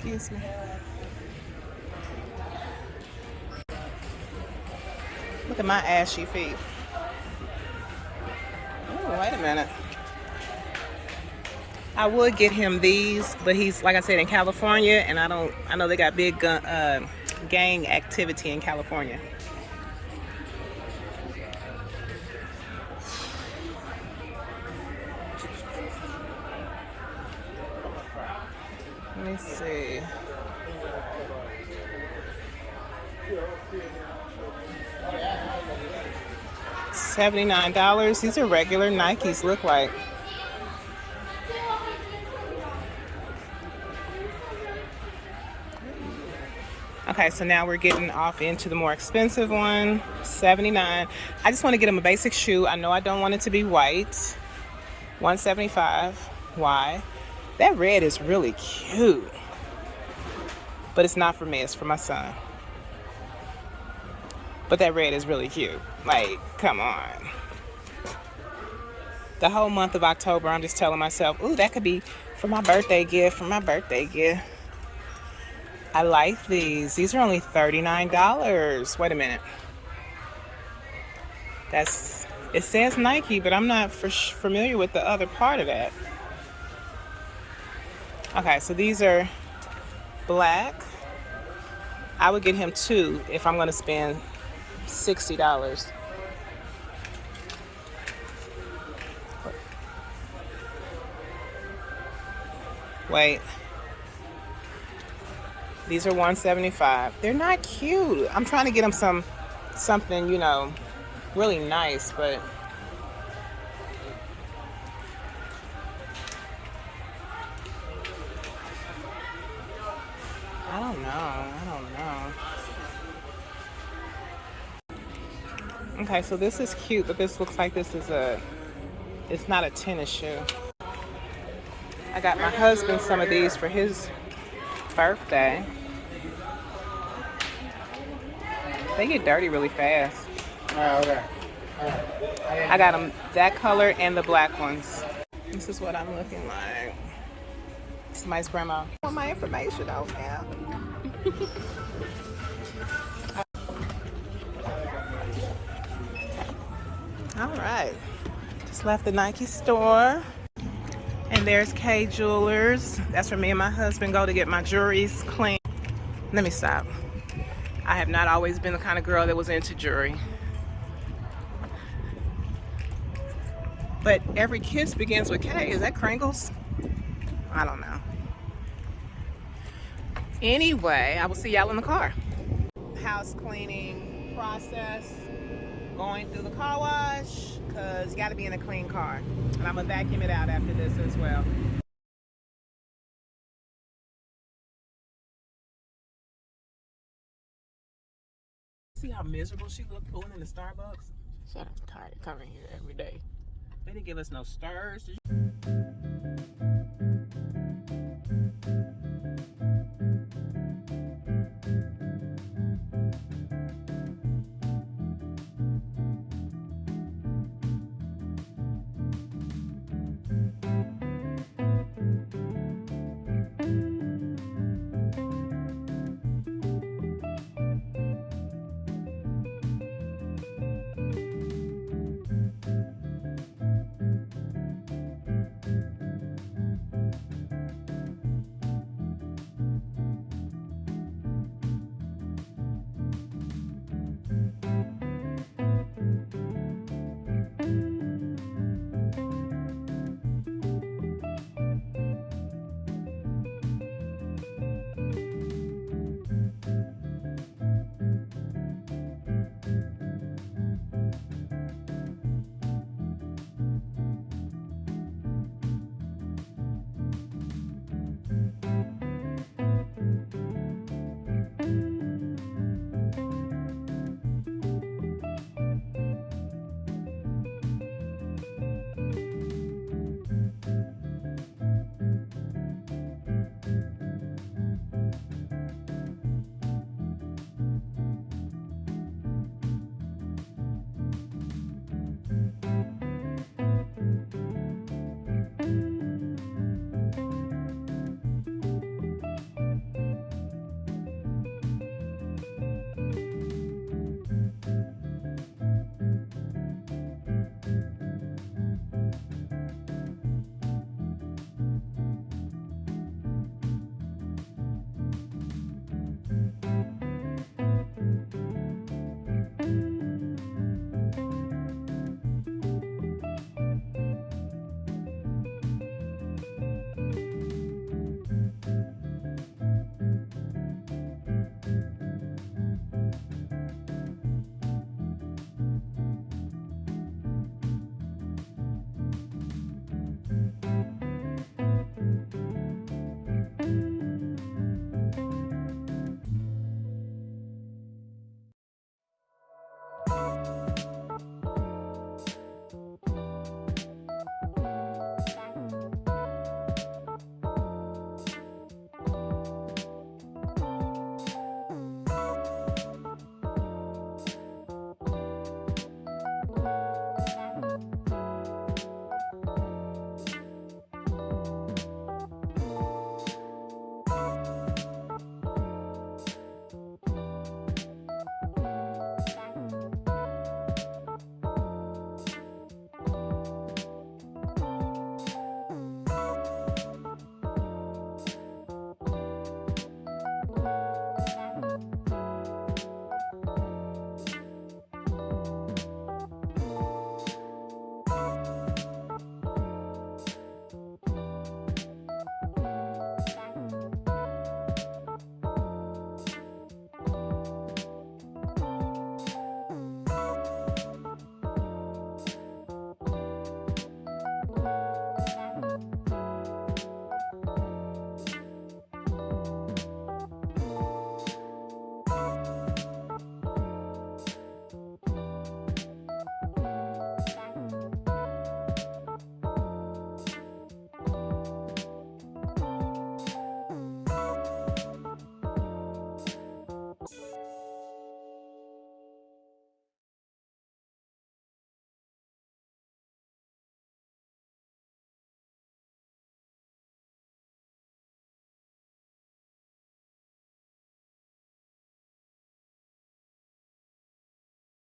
Excuse me. Look at my ashy feet. Oh, wait a minute. I would get him these, but he's, like I said, in California, and I know they got big gang activity in California. Let me see. $79. These are regular Nikes, look like. Okay, so now we're getting off into the more expensive one, $79. I just want to get him a basic shoe. I know I don't want it to be white. $175. Why? That red is really cute. But it's not for me, it's for my son. But that red is really cute. Like, come on. The whole month of October, I'm just telling myself, ooh, that could be for my birthday gift, I like these. These are only $39. Wait a minute. It says Nike, but I'm not familiar with the other part of that. Okay, so these are black. I would get him 2 if I'm going to spend $60. Wait. These are $175. They're not cute. I'm trying to get them something, you know, really nice, but I don't know. Okay, so this is cute, but this looks like it's not a tennis shoe. I got my husband some of these for his birthday. They get dirty really fast. Okay. I got them that color and the black ones. This is what I'm looking like. Somebody's grandma. I want my information out now. All right. Just left the Nike store. And there's K Jewelers. That's where me and my husband go to get my jewelries clean. Let me stop. I have not always been the kind of girl that was into jewelry. But every kiss begins with K. Is that Kringles? I don't know. Anyway, I will see y'all in the car. House cleaning process. Going through the car wash, because you got to be in a clean car. And I'm going to vacuum it out after this as well. See how miserable she looked pulling in the Starbucks? Shut up, I'm tired of coming here every day. They didn't give us no stirs.